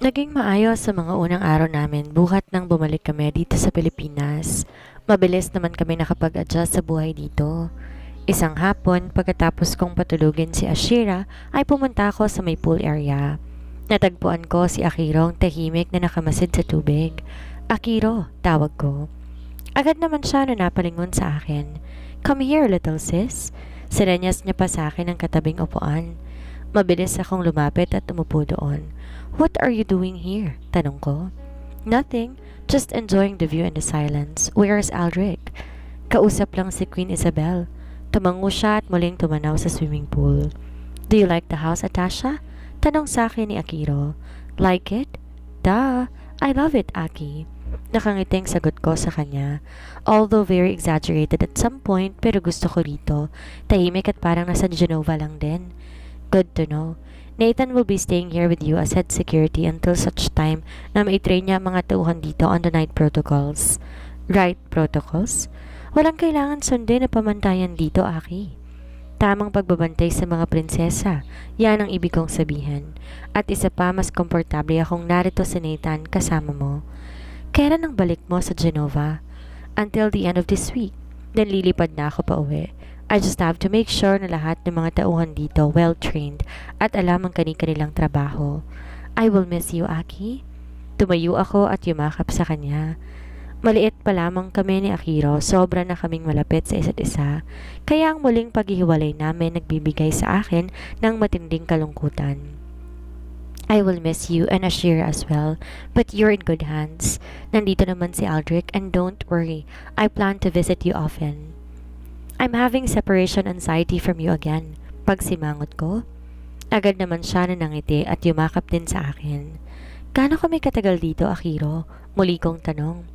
Naging maayos sa mga unang araw namin buhat nang bumalik kami dito sa Pilipinas. Mabilis naman kami nakapag-adjust sa buhay dito. Isang hapon, pagkatapos kong patulugin si Ashira, ay pumunta ako sa may pool area. Natagpuan ko si Akirong tahimik na nakamasid sa tubig. Akiro, tawag ko. Agad naman siya na napalingon sa akin. Come here, little sis. Sinenyas niya pa sa akin ang katabing upuan. Mabilis akong lumapit at umupo doon. What are you doing here? Tanong ko. Nothing. Just enjoying the view and the silence. Where's Aldrich? Kausap lang si Queen Isabel. Tumango siya at muling tumanaw sa swimming pool. Do you like the house, Atasha? Tanong sa akin ni Akiro. Like it? Duh. I love it, Aki. Nakangiting sagot ko sa kanya. Although very exaggerated at some point, pero gusto ko rito. Tahimik at parang nasa Genova lang din. Good to know. Nathan will be staying here with you as head security until such time na maitrain niya ang mga tauhan dito on the night protocols. Right protocols? Walang kailangan sundin na pamantayan dito, Aki. Tamang pagbabantay sa mga prinsesa, yan ang ibig kong sabihin. At isa pa, mas komportable akong narito sa Nathan kasama mo. Kailan ang balik mo sa Genova? Until the end of this week. Then lilipad na ako pa uwi. I just have to make sure na lahat ng mga tauhan dito well-trained at alam ang kani-kanilang trabaho. I will miss you, Aki. Tumayo ako at yumakap sa kanya. Maliit pa lamang kami ni Akiro, sobra na kaming malapit sa isa't isa, kaya ang muling paghihiwalay namin nagbibigay sa akin ng matinding kalungkutan. I will miss you and Ashira as well, but you're in good hands. Nandito naman si Aldrich and don't worry, I plan to visit you often. I'm having separation anxiety from you again. Pagsimangot ko, agad naman siya na nangiti at yumakap din sa akin. Gaano kami katagal dito, Akiro? Muli kong tanong.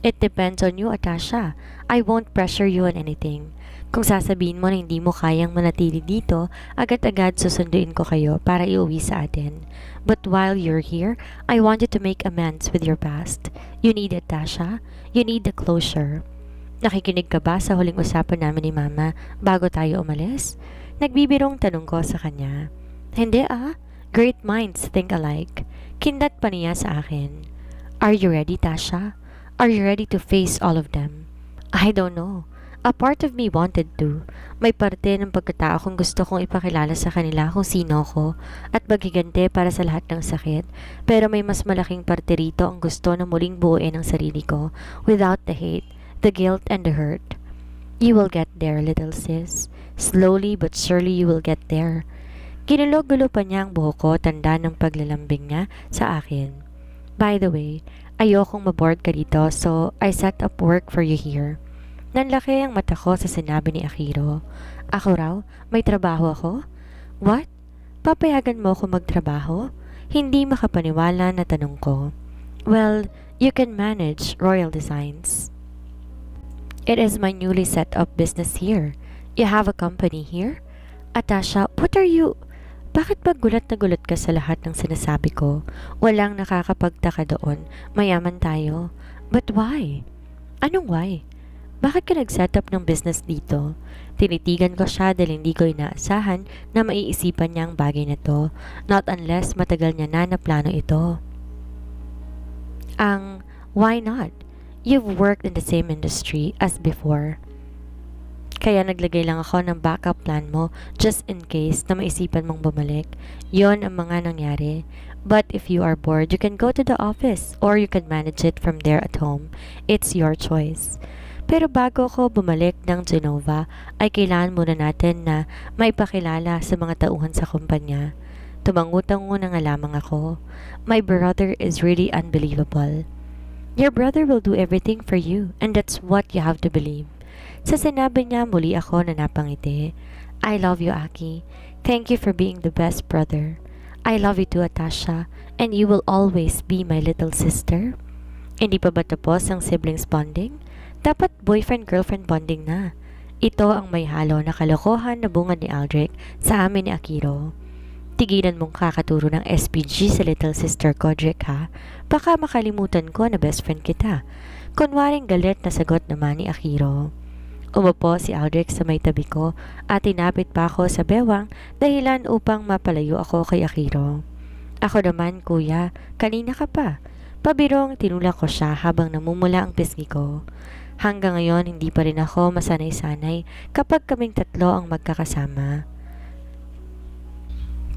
It depends on you, Atasha. I won't pressure you on anything. Kung sasabihin mo na hindi mo kayang manatili dito, agad-agad susunduin ko kayo para iuwi sa atin. But while you're here, I want you to make amends with your past. You need it, Tasha. You need the closure. Nakikinig ka ba sa huling usapan namin ni Mama bago tayo umalis? Nagbibirong tanong ko sa kanya. Hindi ah. Great minds think alike. Kindat pa niya sa akin. Are you ready, Tasha? Are you ready to face all of them? I don't know. A part of me wanted to. May parte ng pagkatao kong gusto kong ipakilala sa kanila kung sino ko at maghigante para sa lahat ng sakit. Pero may mas malaking parte rito ang gusto na muling buuin ang sarili ko without the hate, the guilt, and the hurt. You will get there, little sis. Slowly but surely you will get there. Ginulo-gulo pa niya ang buhok ko, tanda ng paglalambing niya sa akin. By the way, ayokong maboard ka dito, so I set up work for you here. Nanlaki ang mata ko sa sinabi ni Akiro. Ako raw? May trabaho ako? What? Papayagan mo ako magtrabaho? Hindi makapaniwala na tanong ko. Well, you can manage Royal Designs. It is my newly set up business here. You have a company here? Atasha, what are you... Bakit ba gulat na gulat ka sa lahat ng sinasabi ko? Walang nakakapagtaka doon. Mayaman tayo. But why? Anong why? Bakit ka nag-set up ng business dito? Tinitigan ko siya dahil hindi ko inaasahan na maiisipan niya ang bagay na to. Not unless matagal niya na plano ito. Why not? You've worked in the same industry as before. Kaya naglagay lang ako ng backup plan mo just in case na maisipan mong bumalik. Yon ang mga nangyari. But if you are bored, you can go to the office or you can manage it from there at home. It's your choice. Pero bago ako bumalik ng Genova, ay kailangan muna natin na maipakilala sa mga tauhan sa kumpanya. Tumangutang na nga lamang ako. My brother is really unbelievable. Your brother will do everything for you and that's what you have to believe. Sa sinabi niya, muli ako na napangiti. I love you, Aki. Thank you for being the best brother. I love you too, Atasha, and you will always be my little sister. Hindi pa ba tapos ang siblings bonding? Dapat boyfriend-girlfriend bonding na. Ito ang may halo na kalokohan na bunga ni Aldrich sa amin ni Akiro. Tigilan mong kakaturo ng SPG sa little sister ko, Drake, ha? Baka makalimutan ko na best friend kita. Kunwaring galit na sagot naman ni Akiro. Umupo si Aldrich sa may tabi ko at tinapit pa ako sa bewang dahilan upang mapalayo ako kay Akiro. Ako naman, kuya, kanina ka pa. Pabirong tinulak ko siya habang namumula ang pisngi ko. Hanggang ngayon, hindi pa rin ako masanay-sanay kapag kaming tatlo ang magkakasama.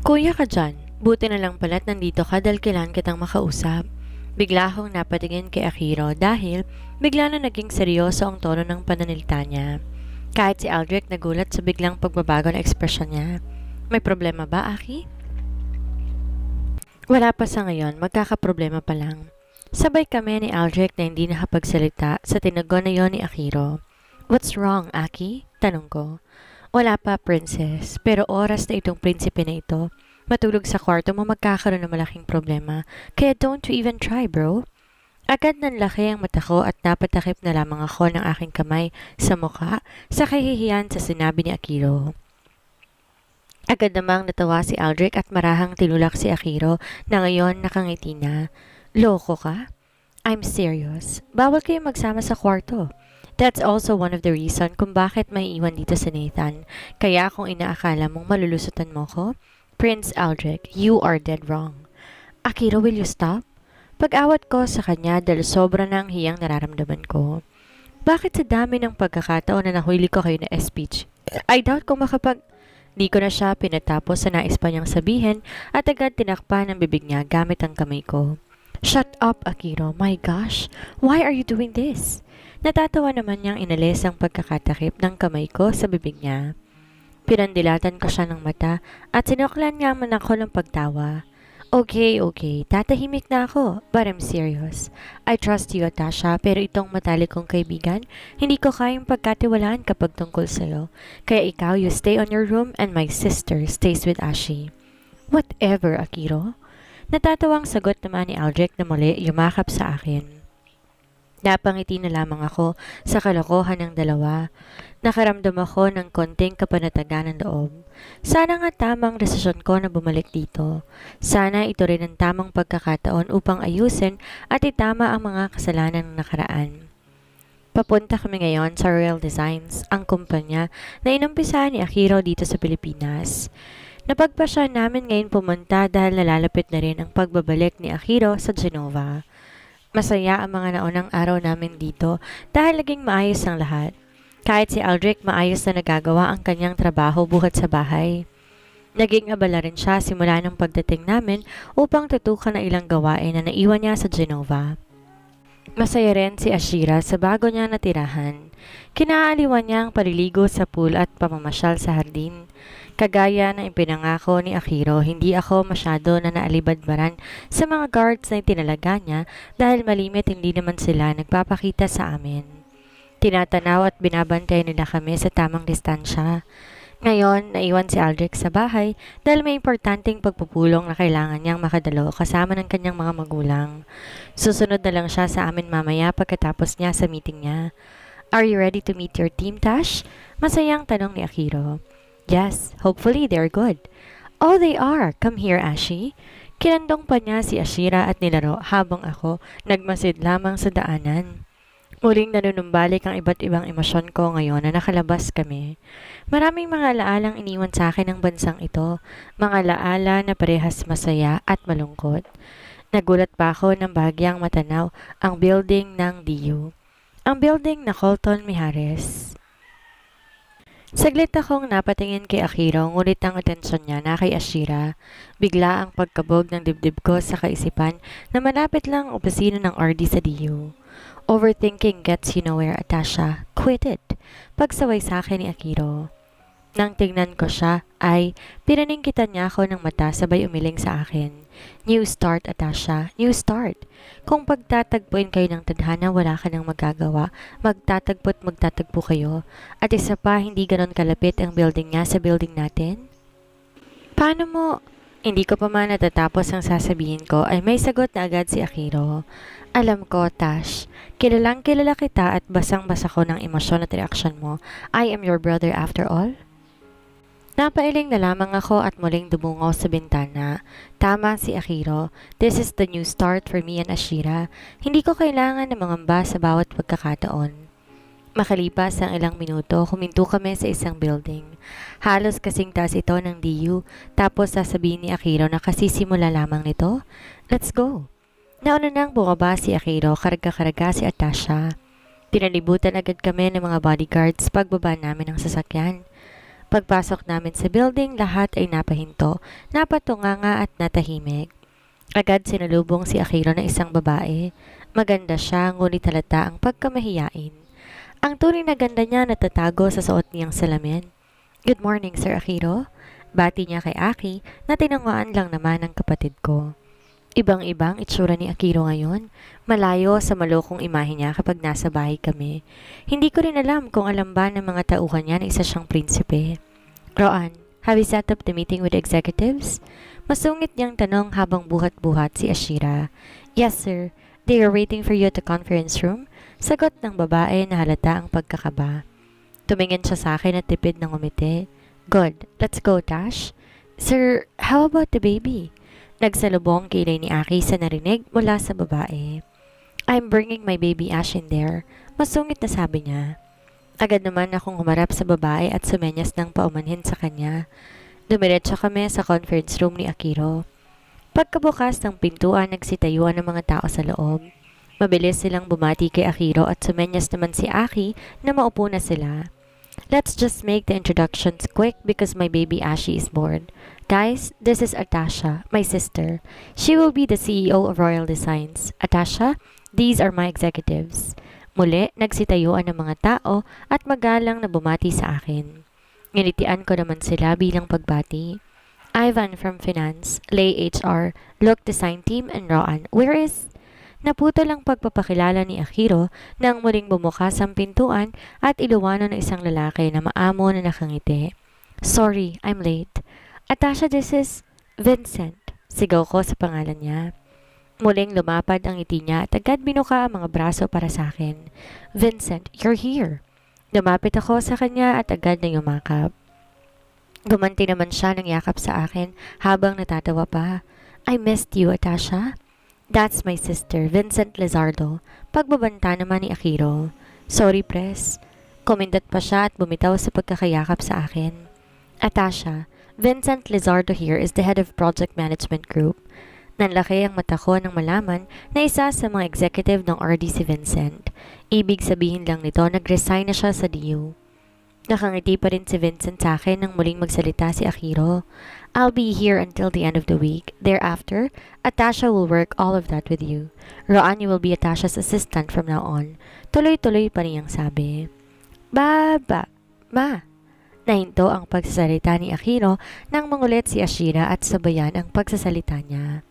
Kuya ka dyan, buti na lang pala't nandito ka dahil kailangan kitang makausap. Bigla akong napatingin kay Akiro dahil bigla na naging seryoso ang tono ng pananalita niya. Kahit si Aldrich nagulat sa biglang pagbabago ng ekspresyon niya. May problema ba, Aki? Wala pa sa ngayon, magkakaproblema pa lang. Sabay kami ni Aldrich na hindi nakapagsalita sa tinagon na yon ni Akiro. What's wrong, Aki? Tanong ko. Wala pa, princess, pero oras na itong prinsipe na ito. Matulog sa kwarto mo magkakaroon ng malaking problema, kaya don't you even try, bro. Agad nanlaki ang mata ko at napatakip na lamang ako ng aking kamay sa mukha sa kahihiyan sa sinabi ni Akiro. Agad namang natawa si Aldrich at marahang tinulak si Akiro na ngayon nakangiti na. Loko ka? I'm serious. Bawal kayo magsama sa kwarto. That's also one of the reason kung bakit may iwan dito sa Nathan. Kaya kung inaakala mong malulusutan mo ko, Prince Aldrich, you are dead wrong. Akiro, will you stop? Pag-awat ko sa kanya dahil sobra na ang hiyang nararamdaman ko. Bakit sa dami ng pagkakataon na nahuli ko kayo na speech? I doubt kung Di ko na siya pinatapos sa nais pa niyang sabihin at agad tinakpan ang bibig niya gamit ang kamay ko. Shut up, Akiro. My gosh, why are you doing this? Natatawa naman niyang inalis ang pagkakatakip ng kamay ko sa bibig niya. Pinandilatan ko siya ng mata at sinuklan niya man ako ng pagtawa. Okay, tatahimik na ako, but I'm serious. I trust you, Atasha, pero itong matalik kong kaibigan, hindi ko kayang pagkatiwalaan kapag tungkol sa'yo. Kaya ikaw, you stay on your room and my sister stays with Ashi. Whatever, Akiro. Natatawang sagot naman ni Aldrich na muli yumakap sa akin. Napangiti na lamang ako sa kalokohan ng dalawa. Nakaramdam ako ng konting kapanatagan ng loob. Sana nga tamang desisyon ko na bumalik dito. Sana ito rin ang tamang pagkakataon upang ayusin at itama ang mga kasalanan ng nakaraan. Papunta kami ngayon sa Royal Designs, ang kumpanya na inumpisahan ni Akiro dito sa Pilipinas. Napagpasya namin ngayon pumunta dahil nalalapit na rin ang pagbabalik ni Akiro sa Genova. Masaya ang mga naunang araw namin dito dahil naging maayos ang lahat. Kahit si Aldrich maayos na nagagawa ang kanyang trabaho buhat sa bahay. Naging abala rin siya simula ng pagdating namin upang tutukan ang ilang gawain na naiwan niya sa Genova. Masaya rin si Ashira sa bago niya natirahan. Kinaaliwan niya ang paliligo sa pool at pamamasyal sa hardin. Kagaya ng ipinangako ni Akiro, hindi ako masyado na naalibadbaran sa mga guards na itinalaga niya dahil malimit hindi naman sila nagpapakita sa amin. Tinatanaw at binabantay nila kami sa tamang distansya. Ngayon, naiwan si Aldrich sa bahay dahil may importanteng pagpupulong na kailangan niyang makadalo kasama ng kanyang mga magulang. Susunod na lang siya sa amin mamaya pagkatapos niya sa meeting niya. Are you ready to meet your team, Tash? Masayang tanong ni Akiro. Yes, hopefully they're good. Oh, they are. Come here, Ashi. Kinandong pa niya si Ashira at nilaro habang ako nagmasid lamang sa daanan. Muling nanunumbalik ang iba't ibang emosyon ko ngayon na nakalabas kami. Maraming mga laalang iniwan sa akin ng bansang ito, mga laala na parehas masaya at malungkot. Nagulat pa ako ng bahagyang matanaw ang building ng DU. Ang building na Colton Mijares. Saglit akong napatingin kay Akiro ngunit ang atensyon niya na kay Ashira. Bigla ang pagkabog ng dibdib ko sa kaisipan na malapit lang ang opisina ng RD sa DU. Overthinking gets you nowhere, Atasha. Quit it. Pagsaway sa akin ni Akiro. Nang tingnan ko siya ay pinaningkitan niya ako ng mata sabay umiling sa akin. New start, Atasha. New start. Kung pagtatagpuin kayo ng tadhana, wala ka nang magagawa. Magtatagpo kayo. At isa pa, hindi ganon kalapit ang building niya sa building natin. Paano mo? Hindi ko pa man natatapos ang sasabihin ko ay may sagot na agad si Akiro. Alam ko, Tash. Kilalang kilala kita at basang-basa ko ng emosyon at reaksyon mo. I am your brother after all. Napailing na lamang ako at muling dumungo sa bintana. Tama si Akiro. This is the new start for me and Ashira. Hindi ko kailangan na mangamba sa bawat pagkakataon. Makalipas ang ilang minuto, huminto kami sa isang building. Halos kasing taas ito ng DU, tapos sasabihin ni Akiro na kasisimula lamang nito. Let's go! Nauna nang bumaba si Akiro, karga-karga si Atasha. Pinalibutan agad kami ng mga bodyguards pagbaba namin ng sasakyan. Pagpasok namin sa building, lahat ay napahinto, napatunganga at natahimik. Agad sinalubong si Akiro ng isang babae. Maganda siya, ngunit halata ang pagkamahiyain. Ang tunay na ganda niya natatago sa suot niyang salamin. Good morning, Sir Akiro. Bati niya kay Aki na tinanguan lang naman ng kapatid ko. Ibang-ibang itsura ni Akiro ngayon. Malayo sa malokong imahe niya kapag nasa bahay kami. Hindi ko rin alam kung alam ba ng mga tauhan niya na isa siyang prinsipe. Roan, have you set up the meeting with executives? Masungit niyang tanong habang buhat-buhat si Ashira. Yes, sir. They are waiting for you at the conference room. Sagot ng babae na halata ang pagkakaba. Tumingin siya sa akin at tipid ng umiti. Good. Let's go, Tash. Sir, how about the baby? Nagsalubong kilay ni Aki sa narinig mula sa babae. I'm bringing my baby Ash in there. Masungit na sabi niya. Agad naman akong humarap sa babae at sumenyas ng paumanhin sa kanya. Dumiretso kami sa conference room ni Akiro. Pagkabukas ng pintuan, nagsitayuan ng mga tao sa loob. Mabilis silang bumati kay Akiro at sumenyas naman si Aki na maupo na sila. Let's just make the introductions quick because my baby Ashi is born. Guys, this is Atasha, my sister. She will be the CEO of Royal Designs. Atasha, these are my executives. Muli, nagsitayuan ng mga tao at magalang na bumati sa akin. Nginitian ko naman sila bilang pagbati. Ivan from Finance, Lay HR, Look Design Team, and Roan. Where is... Naputo lang pagpapakilala ni Akiro nang muling bumukas ang pintuan at iluwanan ng isang lalaki na maamo na nakangiti. Sorry, I'm late. Atasha, this is Vincent. Sigaw ko sa pangalan niya. Muling lumapad ang ngiti niya at agad binuka ang mga braso para sa akin. Vincent, you're here. Lumapit ako sa kanya at agad na yumakap. Gumanti naman siya ng yakap sa akin habang natatawa pa. I missed you, Atasha. That's my sister, Vincent Lizardo. Pagbabanta naman ni Akiro. Sorry, Pres. Kumindat pa siya at bumitaw sa pagkakayakap sa akin. Atasha, Vincent Lizardo here is the head of Project Management Group. Nanlaki ang mata ko nang malaman na isa sa mga executive ng RD si Vincent. Ibig sabihin lang nito, nag-resign na siya sa DU. Nakangiti pa rin si Vincent sa akin nang muling magsalita si Akiro. I'll be here until the end of the week. Thereafter, Atasha will work all of that with you. Roan, you will be Atasha's assistant from now on. Tuloy-tuloy pa niyang sabi. Baba, ma. Nahinto ang pagsasalita ni Akiro nang mangulit si Ashira at sabayan ang pagsasalita niya.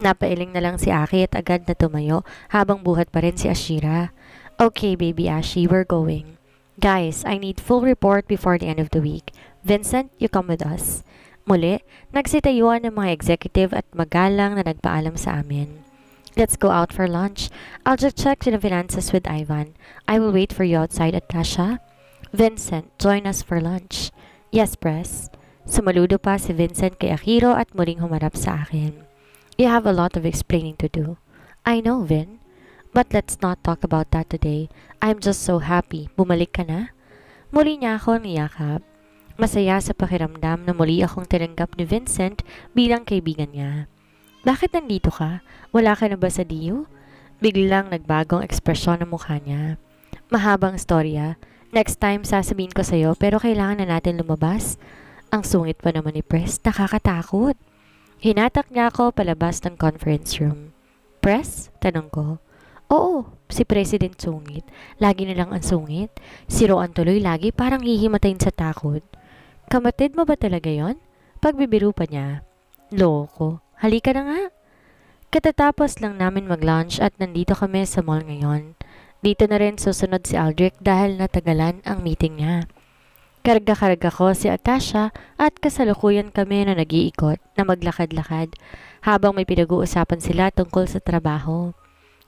Napailing na lang si Aki at agad na tumayo habang buhat pa rin si Ashira. Okay, baby Ashi, we're going. Guys, I need full report before the end of the week. Vincent, you come with us. Muli, nagsitayuan ng mga executive at magalang na nagpaalam sa amin. Let's go out for lunch. I'll just check the finances with Ivan. I will wait for you outside, Atasha. Vincent, join us for lunch. Yes, Pres. Sumaludo pa si Vincent kay Akiro at muling humarap sa akin. You have a lot of explaining to do. I know, Vin. But let's not talk about that today. I'm just so happy. Bumalik ka na? Muli niya ako niyakap. Masaya sa pakiramdam na muli akong tinanggap ni Vincent bilang kaibigan niya. Bakit nandito ka? Wala ka na ba sa DU? Biglang nagbagong ekspresyon ng mukha niya. Mahabang storya. Next time sasabihin ko sa'yo pero kailangan na natin lumabas. Ang sungit pa naman ni Pres, nakakatakot. Hinatak niya ako palabas ng conference room. Pres? Tanong ko. Oo, si President sungit. Lagi na lang ang sungit. Si Roan tuloy lagi parang hihimatayin sa takot. Kamatid mo ba talaga yon? Pagbibiro pa niya. Loko. Halika na nga. Katatapos lang namin mag-lunch at nandito kami sa mall ngayon. Dito na rin susunod si Aldrich dahil natagalan ang meeting niya. Karga-karga ko si Atasha at kasalukuyan kami na nag-iikot na maglakad-lakad habang may pinag-uusapan sila tungkol sa trabaho.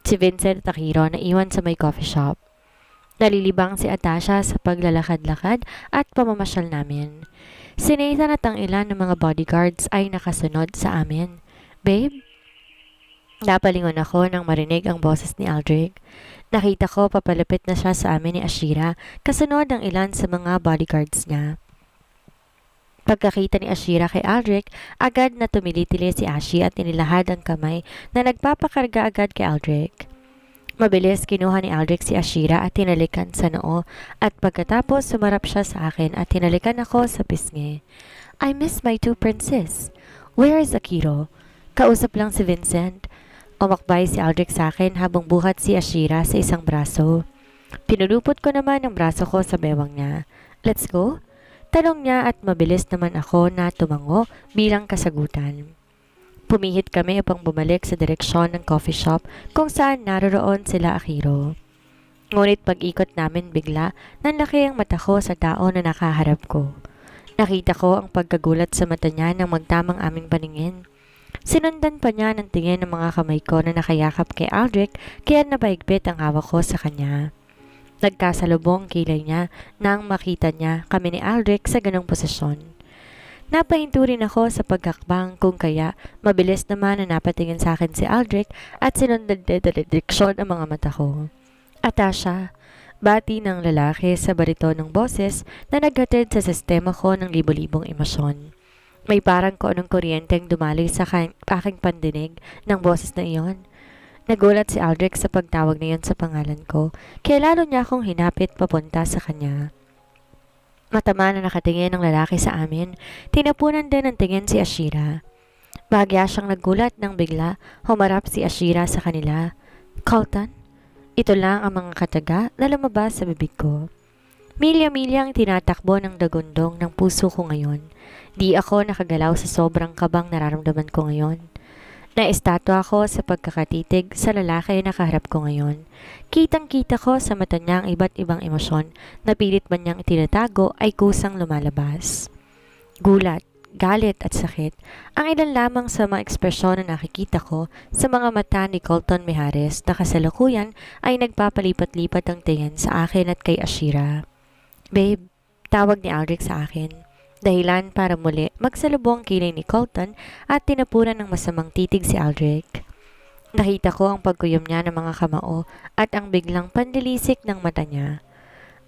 Si Vincent at Akiro na iwan sa may coffee shop. Nalilibang si Atasha sa paglalakad-lakad at pamamasyal namin. Si Nathan at ang ilan ng mga bodyguards ay nakasunod sa amin. Babe? Napalingon ako nang marinig ang boses ni Aldrich. Nakita ko papalapit na siya sa amin ni Ashira, kasunod ng ilan sa mga bodyguards niya. Pagkakita ni Ashira kay Aldrich, agad na tumili-tili si Ashi at inilahad ang kamay na nagpapakarga agad kay Aldrich. Mabilis kinuha ni Aldrich si Ashira at tinalikan sa noo at pagkatapos sumarap siya sa akin at tinalikan ako sa pisngi. I miss my two princes. Where is Akiro? Kausap lang si Vincent. Umakbay si Aldrich sa akin habang buhat si Ashira sa isang braso. Pinulupot ko naman ang braso ko sa bewang niya. Let's go? Tanong niya at mabilis naman ako na tumango bilang kasagutan. Pumihit kami upang bumalik sa direksyon ng coffee shop kung saan naroroon sila Akiro. Ngunit pag-ikot namin bigla, nanlaki ang mata ko sa tao na nakaharap ko. Nakita ko ang pagkagulat sa mata niya nang magtamang aming paningin. Sinundan pa niya ng tingin ng mga kamay ko na nakayakap kay Aldrich kaya napaigpit ang hawak ko sa kanya. Nagkasalubong kilay niya nang makita niya kami ni Aldrich sa ganong posisyon. Napahinto rin ako sa pagkakbang kung kaya mabilis naman na napatingin sa akin si Aldrich at sinundan din direksyon ang mga mata ko. Atasha, bati ng lalaki sa baritonong boses na naghatid sa sistema ko ng libo-libong emosyon. May parang ko anong kuryenteng dumaloy sa aking pandinig ng boses na iyon. Nagulat si Aldrich sa pagtawag na iyon sa pangalan ko, kaya lalo niya akong hinapit papunta sa kanya. Matama na nakatingin ang lalaki sa amin, tinapunan din ng tingin si Ashira. Bahagya siyang nagulat nang bigla humarap si Ashira sa kanila. Colton? Ito lang ang mga kataga na lumabas sa bibig ko. Milya-milya ang tinatakbo ng dagundong ng puso ko ngayon. Di ako nakagalaw sa sobrang kabang nararamdaman ko ngayon. Naistatwa ako sa pagkakatitig sa lalaki na kaharap ko ngayon. Kitang-kita ko sa mata niya ang iba't ibang emosyon na pilit man niyang itinatago ay kusang lumalabas. Gulat, galit at sakit, ang ilan lamang sa mga ekspresyon na nakikita ko sa mga mata ni Colton Mijares na kasalukuyan ay nagpapalipat-lipat ang tingin sa akin at kay Ashira. Babe, tawag ni Aldrich sa akin. Dahilan para muli magsalubong kilay ni Colton at tinapunan ng masamang titig si Aldrich. Nakita ko ang pagkuyom niya ng mga kamao at ang biglang pandilisik ng mata niya.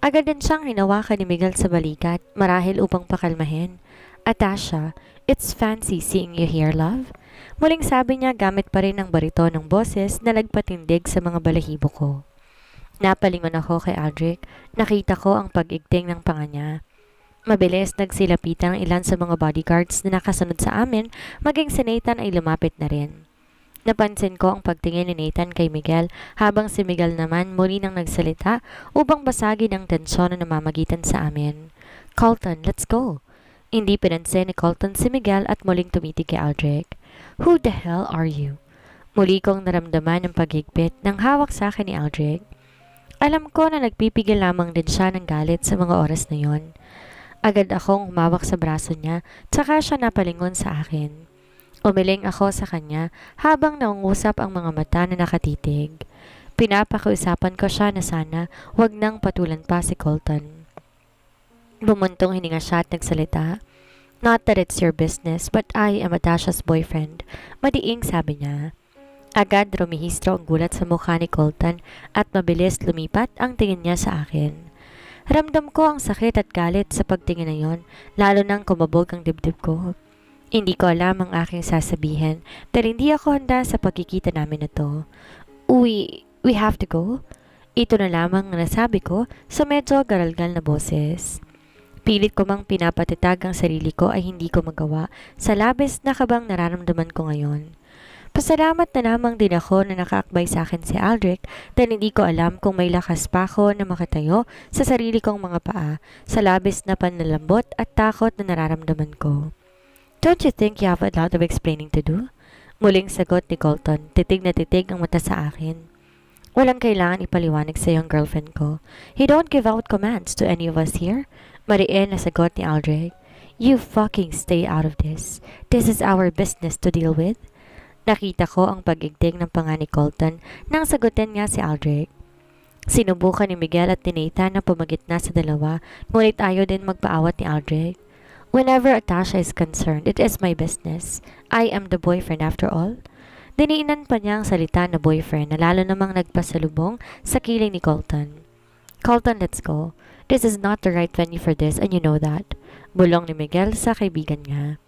Agad din siyang hinawakan ni Miguel sa balikat marahil upang pakalmahin. Atasha, it's fancy seeing you here, love. Muling sabi niya gamit pa rin ang baritonong boses na nagpatindig sa mga balahibo ko. Napalingon ako kay Aldrich, nakita ko ang pag-igting ng panga niya. Mabilis nagsilapitan ang ilan sa mga bodyguards na nakasunod sa amin, maging si Nathan ay lumapit na rin. Napansin ko ang pagtingin ni Nathan kay Miguel habang si Miguel naman muli nang nagsalita upang basagin ang tensyon na namamagitan sa amin. Colton, let's go! Hindi pinansin ni Colton si Miguel at muling tumitig kay Aldrich. Who the hell are you? Muli kong naramdaman ang paghigpit ng hawak sa akin ni Aldrich. Alam ko na nagpipigil lamang din siya ng galit sa mga oras na yon. Agad akong humawak sa braso niya, tsaka siya napalingon sa akin. Umiling ako sa kanya habang naungusap ang mga mata na nakatitig. Pinapakiusapan ko siya na sana wag nang patulan pa si Colton. Bumuntong hininga siya at nagsalita. Not that it's your business, but I am Atasha's boyfriend. Madiing sabi niya. Agad rumihistro ang gulat sa mukha ni Colton at mabilis lumipat ang tingin niya sa akin. Ramdam ko ang sakit at galit sa pagtingin na yon, lalo nang kumabog ang dibdib ko. Hindi ko alam ang aking sasabihin, pero hindi ako handa sa pagkikita namin na to. We have to go? Ito na lamang ang nasabi ko sa medyo garalgal na boses. Pilit ko mang pinapatitag ang sarili ko ay hindi ko magawa sa labis na kabang nararamdaman ko ngayon. Pasalamat na lamang din ako na nakaakbay sa akin si Aldrich dahil hindi ko alam kung may lakas pa ako na makatayo sa sarili kong mga paa sa labis na panlalambot at takot na nararamdaman ko. Don't you think you have a lot of explaining to do? Muling sagot ni Colton, titig na titig ang mata sa akin. Walang kailangan ipaliwanag sa iyong girlfriend ko. He don't give out commands to any of us here. Mariin na sagot ni Aldrich. You fucking stay out of this. This is our business to deal with. Nakita ko ang pag-igting ng panga ni Colton nang sagutin niya si Aldrich. Sinubukan ni Miguel at ni Nathan na pumagitna sa dalawa, ngunit ayaw din magpaawat ni Aldrich. Whenever Atasha is concerned, it is my business. I am the boyfriend after all. Diniinan pa niya ang salita na boyfriend na lalo namang nagpasalubong sa kiling ni Colton. Colton, let's go. This is not the right venue for this and you know that. Bulong ni Miguel sa kaibigan niya.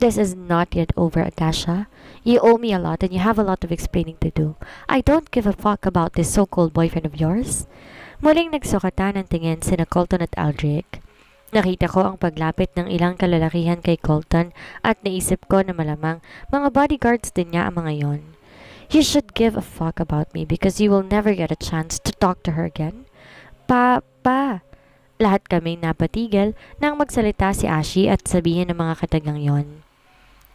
This is not yet over, Atasha. You owe me a lot and you have a lot of explaining to do. I don't give a fuck about this so-called boyfriend of yours. Muling nagsukatan ng tingin sina Colton at Aldrich. Nakita ko ang paglapit ng ilang kalalakihan kay Colton at naisip ko na malamang mga bodyguards din niya ang mga yon. You should give a fuck about me because you will never get a chance to talk to her again. Pa. Lahat kami napatigil nang magsalita si Ashi at sabihin ng mga katagang yon.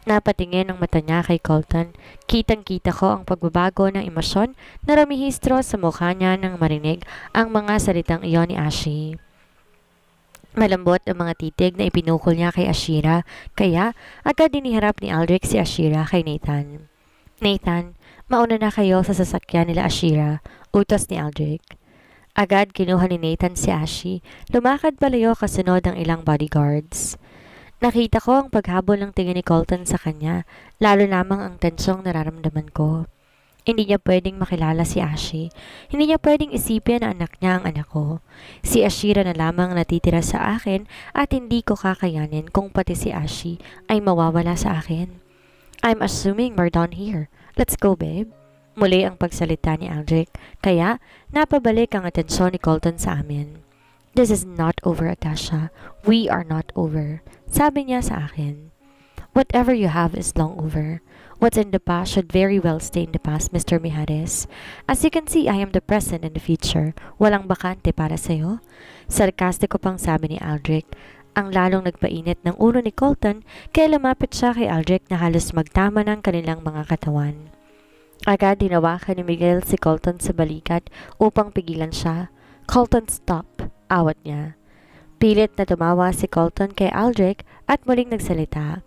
Napatingin ang mata niya kay Colton. Kitang-kita ko ang pagbabago ng emosyon na rumihistro sa mukha niya nang marinig ang mga salitang iyon ni Ashi. Malambot ang mga titig na ipinukol niya kay Ashira, kaya agad diniharap ni Aldrich si Ashira kay Nathan. Nathan, mauna na kayo sa sasakyan nila Ashira, utos ni Aldrich. Agad kinuha ni Nathan si Ashi, lumakad palayo kasunod ang ilang bodyguards. Nakita ko ang paghabol ng tingin ni Colton sa kanya, lalo lamang ang tensyong nararamdaman ko. Hindi niya pwedeng makilala si Ashi. Hindi niya pwedeng isipin na anak niya ang anak ko. Si Ashira na lamang natitira sa akin at hindi ko kakayanin kung pati si Ashi ay mawawala sa akin. I'm assuming we're done here. Let's go, babe. Muli ang pagsalita ni Aldrich, kaya napabalik ang atensyon ni Colton sa amin. This is not over, Atasha. We are not over. Sabi niya sa akin. Whatever you have is long over. What's in the past should very well stay in the past, Mr. Mijares. As you can see, I am the present and the future. Walang bakante para sa'yo. Sarkastiko pang sabi ni Aldrich. Ang lalong nagpainit ng ulo ni Colton, kaya lumapit siya kay Aldrich na halos magtama ng kanilang mga katawan. Agad dinawakan ni Miguel si Colton sa balikat upang pigilan siya. Colton, stop! Awat niya. Pilit na tumawa si Colton kay Aldrich at muling nagsalita.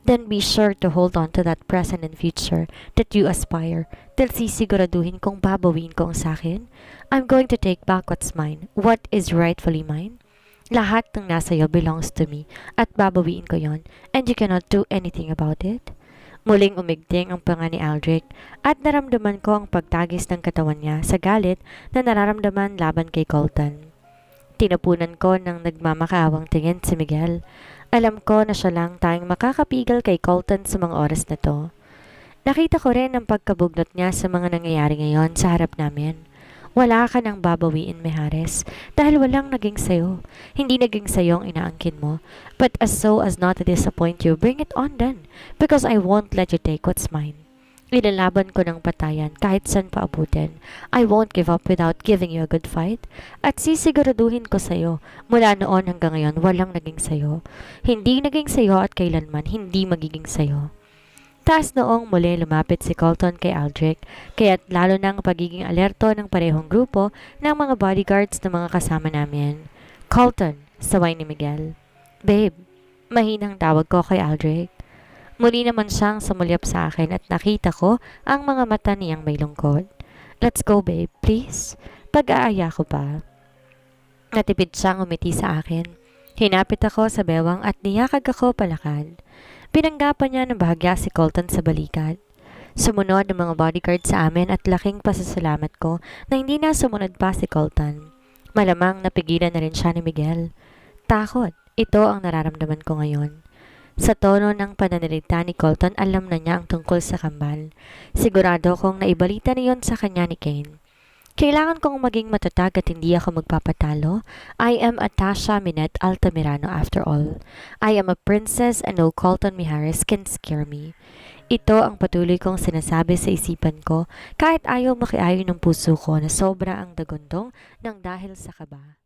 Then be sure to hold on to that present and future that you aspire till sisiguraduhin kong babawiin ko ang sakin. I'm going to take back what's mine, what is rightfully mine. Lahat ng nasa iyo belongs to me at babawiin ko yon and you cannot do anything about it. Muling umigting ang panga ni Aldrich at naramdaman ko ang pagtagis ng katawan niya sa galit na nararamdaman laban kay Colton. Tinapunan ko ng nagmamakaawang tingin si Miguel. Alam ko na siya lang tayong makakapigil kay Colton sa mga oras na to. Nakita ko rin ang pagkabugnot niya sa mga nangyayari ngayon sa harap namin. Wala ka nang babawiin, Mijares, dahil walang naging sayo. Hindi naging sayo ang inaangkin mo. But as so as not to disappoint you, bring it on then, because I won't let you take what's mine. Ilalaban ko ng patayan kahit saan pa abutin. I won't give up without giving you a good fight. At sisiguraduhin ko sa'yo, mula noon hanggang ngayon, walang naging sayo. Hindi naging sayo at kailanman hindi magiging sayo. Taas noong muli lumapit si Colton kay Aldrich, kaya't lalo ng pagiging alerto ng parehong grupo ng mga bodyguards na mga kasama namin. Colton, saway ni Miguel. Babe, mahinang tawag ko kay Aldrich. Muli naman siyang sumulyap sa akin at nakita ko ang mga mata niyang may lungkot. Let's go, babe, please. Pag-aaya ko pa. Natipid siyang umiti sa akin. Hinapit ako sa bewang at niyakag ako palakad. Pinanggapan niya ng bahagya si Colton sa balikat. Sumunod ang mga bodyguard sa amin at laking pasasalamat ko na hindi na sumunod pa si Colton. Malamang napigilan na rin siya ni Miguel. Takot, ito ang nararamdaman ko ngayon. Sa tono ng pananalita ni Colton, alam na niya ang tungkol sa kambal. Sigurado kong naibalita na yon sa kanya ni Kane. Kailangan kong maging matatag at hindi ako magpapatalo. I am Atasha Minette Altamirano after all. I am a princess and no Colton Mijares can scare me. Ito ang patuloy kong sinasabi sa isipan ko kahit ayaw makiayon ng puso ko na sobra ang dagundong ng dahil sa kaba.